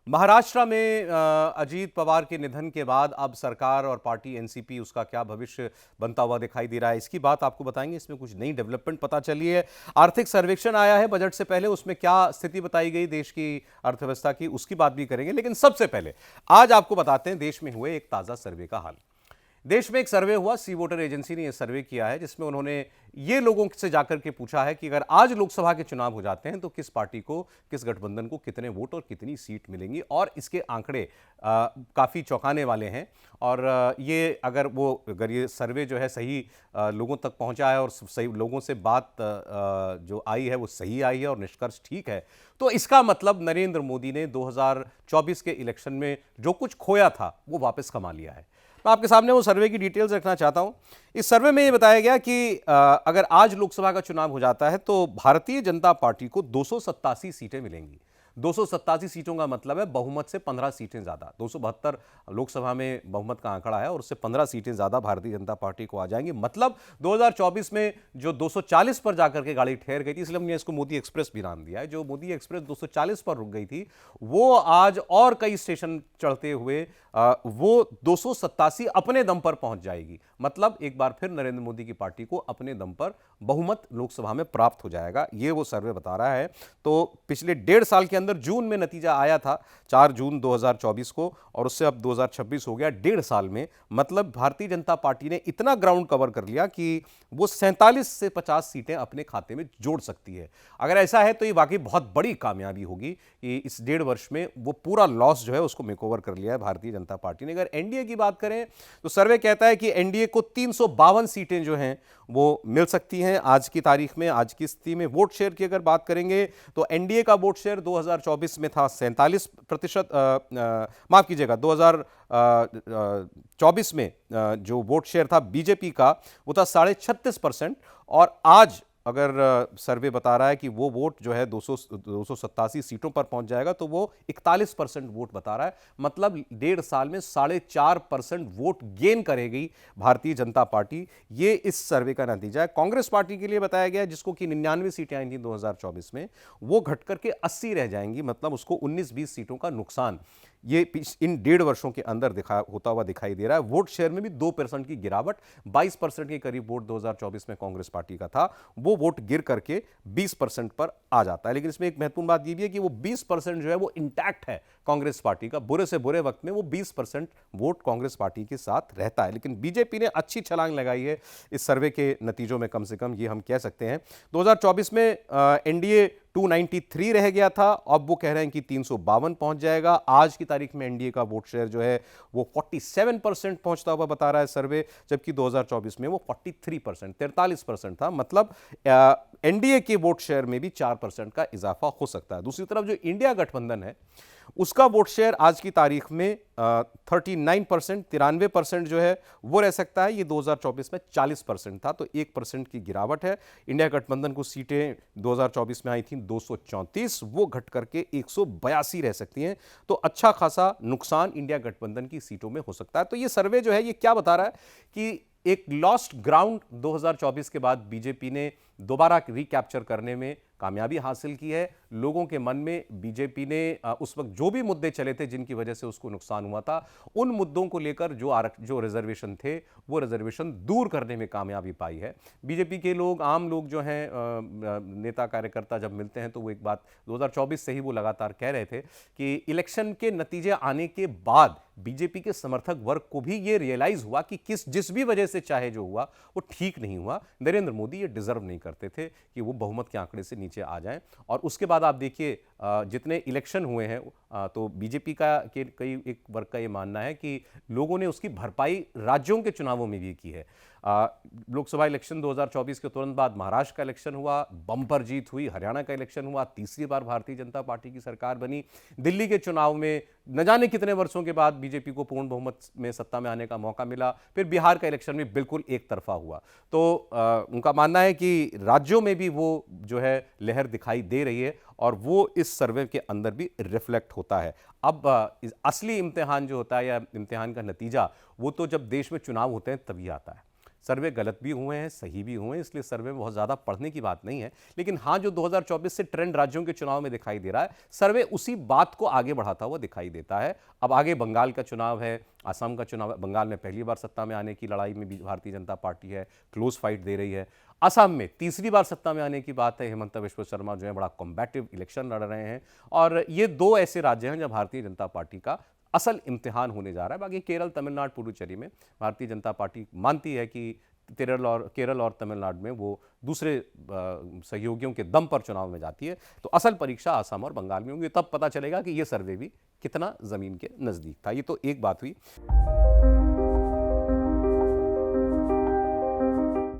महाराष्ट्र में अजीत पवार के निधन के बाद अब सरकार और पार्टी एनसीपी उसका क्या भविष्य बनता हुआ दिखाई दे रहा है, इसकी बात आपको बताएंगे। इसमें कुछ नई डेवलपमेंट पता चली है। आर्थिक सर्वेक्षण आया है बजट से पहले, उसमें क्या स्थिति बताई गई देश की अर्थव्यवस्था की, उसकी बात भी करेंगे। लेकिन सबसे पहले आज आपको बताते हैं देश में हुए एक ताजा सर्वे का हाल। देश में एक सर्वे हुआ, सी वोटर एजेंसी ने यह सर्वे किया है, जिसमें उन्होंने ये लोगों से जाकर के पूछा है कि अगर आज लोकसभा के चुनाव हो जाते हैं तो किस पार्टी को, किस गठबंधन को कितने वोट और कितनी सीट मिलेंगी। और इसके आंकड़े काफ़ी चौंकाने वाले हैं। और ये अगर ये सर्वे जो है सही लोगों तक पहुंचा है और सही लोगों से बात जो आई है वो सही आई है और निष्कर्ष ठीक है, तो इसका मतलब नरेंद्र मोदी ने 2024 के इलेक्शन में जो कुछ खोया था वो वापस कमा लिया है। मैं आपके सामने वो सर्वे की डिटेल्स रखना चाहता हूं। इस सर्वे में ये बताया गया कि अगर आज लोकसभा का चुनाव हो जाता है तो भारतीय जनता पार्टी को 287 सीटें मिलेंगी। 287 सीटों का मतलब है बहुमत से 15 सीटें ज्यादा। 272 लोकसभा में बहुमत का आंकड़ा है और उससे 15 सीटें ज्यादा भारतीय जनता पार्टी को आ जाएंगी। मतलब 2024 में जो 240 पर जाकर के गाड़ी ठहर गई थी, इसलिए हमने इसको मोदी एक्सप्रेस भी नाम दिया है, जो मोदी एक्सप्रेस 240 पर रुक गई थी, वो आज और कई स्टेशन चढ़ते हुए वो 287 अपने दम पर पहुंच जाएगी। मतलब एक बार फिर नरेंद्र मोदी की पार्टी को अपने दम पर बहुमत लोकसभा में प्राप्त हो जाएगा, ये वो सर्वे बता रहा है। तो पिछले 1.5 साल के अंदर जून में नतीजा आया था, 4 जून 2024 को, और उससे अब 2026 हो गया। 1.5 साल में मतलब भारतीय जनता पार्टी ने इतना ग्राउंड कवर कर लिया कि वो 47 से 50 सीटें अपने खाते में जोड़ सकती है। अगर ऐसा है तो ये वाकई बहुत बड़ी कामयाबी होगी कि इस 1.5 वर्ष में वो पूरा लॉस जो है उसको मेकओवर कर लिया है भारतीय जनता पार्टी ने। अगर एनडीए की बात करें तो सर्वे कहता है कि एनडीए को 352 सीटें जो हैं वो मिल सकती हैं आज की तारीख में, आज की स्थिति में। वोट शेयर की अगर बात करेंगे तो एनडीए का वोट शेयर 2024 में था 47%, माफ कीजिएगा 2024 में जो वोट शेयर था बीजेपी का वो था 36.5%। और आज अगर सर्वे बता रहा है कि वो वोट जो है 287 सीटों पर पहुंच जाएगा, तो वो 41% वोट बता रहा है। मतलब 1.5 साल में 4.5% वोट गेन करेगी भारतीय जनता पार्टी। ये इस सर्वे का नतीजा है। कांग्रेस पार्टी के लिए बताया गया, जिसको कि 99 सीटें आई थी 2024 में, वो घट करके 80 रह जाएंगी। मतलब उसको 19-20 सीटों का नुकसान ये इन 1.5 वर्षों के अंदर होता हुआ दिखाई दे रहा है। वोट शेयर में भी 2% की गिरावट, 22% के करीब वोट 2024 में कांग्रेस पार्टी का था, वो वोट गिर करके 20% पर आ जाता है। लेकिन इसमें एक महत्वपूर्ण बात यह भी है कि वो 20% जो है वो इंटैक्ट है कांग्रेस पार्टी का। बुरे से बुरे वक्त में वो 20% वोट कांग्रेस पार्टी के साथ रहता है। लेकिन बीजेपी ने अच्छी छलांग लगाई है इस सर्वे के नतीजों में, कम से कम ये हम कह सकते हैं। 2024 में एनडीए 293 रह गया था, अब वो कह रहे हैं कि 352 पहुंच जाएगा। आज की तारीख में एनडीए का वोट शेयर जो है वो 47% पहुंचता हुआ बता रहा है सर्वे, जबकि 2024 में वो 43%, 43% था। मतलब एनडीए के वोट शेयर में भी 4% का इजाफा हो सकता है। दूसरी तरफ जो इंडिया गठबंधन है उसका वोट शेयर आज की तारीख में 39%, 93% जो है वो रह सकता है। ये 2024 में 40% था, तो 1% की गिरावट है। इंडिया गठबंधन को सीटें 2024 में आई थी 234, वो घट करके 182 रह सकती हैं। तो अच्छा खासा नुकसान इंडिया गठबंधन की सीटों में हो सकता है। तो ये सर्वे जो है ये क्या बता रहा है कि एक लॉस्ट ग्राउंड 2024 के बाद बीजेपी ने दोबारा रिकैप्चर करने में कामयाबी हासिल की है। लोगों के मन में बीजेपी ने उस वक्त जो भी मुद्दे चले थे जिनकी वजह से उसको नुकसान हुआ था, उन मुद्दों को लेकर जो रिजर्वेशन थे वो रिजर्वेशन दूर करने में कामयाबी पाई है। बीजेपी के लोग, आम लोग जो हैं, नेता कार्यकर्ता जब मिलते हैं तो वो एक बात 2024 से ही वो लगातार कह रहे थे कि इलेक्शन के नतीजे आने के बाद बीजेपी के समर्थक वर्ग को भी ये रियलाइज हुआ कि जिस भी वजह से चाहे जो हुआ वो ठीक नहीं हुआ। नरेंद्र मोदी ये डिजर्व नहीं करते थे कि वो बहुमत के आंकड़े से नीचे आ जाएं। और उसके बाद आप देखिए जितने इलेक्शन हुए हैं तो बीजेपी का के कई एक वर्ग का ये मानना है कि लोगों ने उसकी भरपाई राज्यों के चुनावों में भी की है। लोकसभा इलेक्शन 2024 के तुरंत बाद महाराष्ट्र का इलेक्शन हुआ, बम्पर जीत हुई। हरियाणा का इलेक्शन हुआ, तीसरी बार भारतीय जनता पार्टी की सरकार बनी। दिल्ली के चुनाव में न जाने कितने वर्षों के बाद बीजेपी को पूर्ण बहुमत में सत्ता में आने का मौका मिला। फिर बिहार का इलेक्शन भी बिल्कुल एक तरफा हुआ। तो उनका मानना है कि राज्यों में भी वो जो है लहर दिखाई दे रही है और वो इस सर्वे के अंदर भी रिफ्लेक्ट होता है। अब असली इम्तिहान जो होता है या इम्तिहान का नतीजा, वो तो जब देश में चुनाव होते हैं तभी आता है। सर्वे गलत भी हुए हैं, सही भी हुए हैं, इसलिए सर्वे में बहुत ज़्यादा पढ़ने की बात नहीं है। लेकिन हाँ, जो 2024 से ट्रेंड राज्यों के चुनाव में दिखाई दे रहा है, सर्वे उसी बात को आगे बढ़ाता हुआ दिखाई देता है। अब आगे बंगाल का चुनाव है, असम का चुनाव है। बंगाल में पहली बार सत्ता में आने की लड़ाई में भी भारतीय जनता पार्टी है, क्लोज फाइट दे रही है। असम में तीसरी बार सत्ता में आने की बात है, हेमंत बिश्व शर्मा जो है बड़ा कॉम्बैटिव इलेक्शन लड़ रहे हैं। और ये दो ऐसे राज्य हैं जहां भारतीय जनता पार्टी का असल इम्तिहान होने जा रहा है। बाकी केरल, तमिलनाडु, पुडुचेरी में भारतीय जनता पार्टी मानती है कि केरल और तमिलनाडु में वो दूसरे सहयोगियों के दम पर चुनाव में जाती है। तो असल परीक्षा असम और बंगाल में होगी, तब पता चलेगा कि ये सर्वे भी कितना जमीन के नजदीक था। ये तो एक बात हुई।